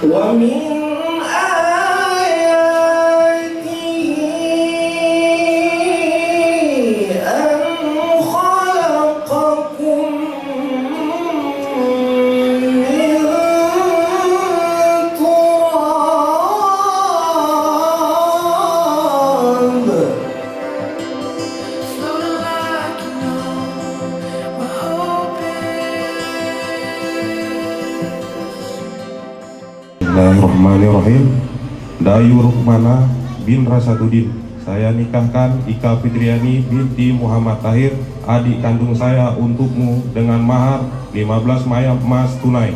ومن Bismillahirrahmanirrahim. Dayu Rukmana bin Rasadudin, saya nikahkan Ika Fitriani binti Muhammad Tahir, adik kandung saya untukmu dengan mahar 15 mayam emas tunai.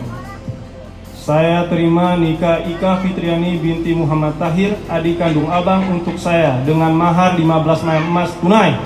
Saya terima nikah Ika Fitriani binti Muhammad Tahir, adik kandung abang untuk saya dengan mahar 15 mayam emas tunai.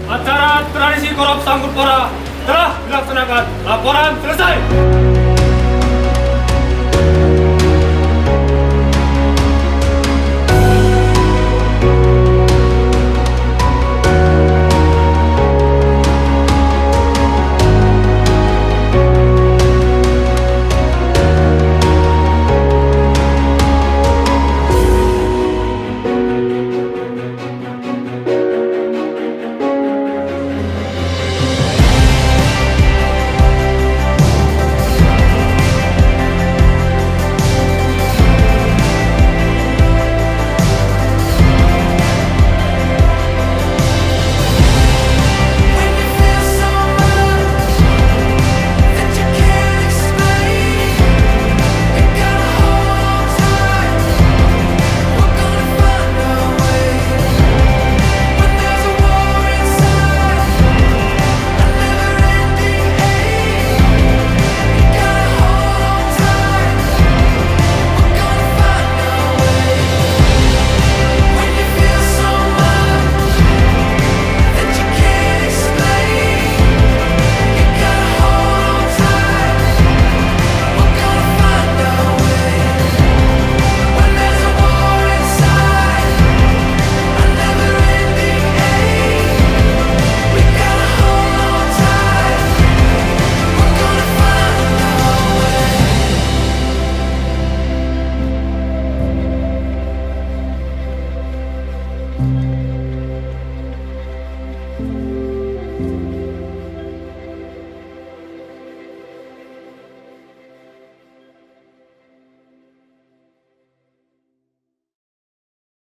Acara tradisi korop Sangkupora telah dilaksanakan. Laporan selesai.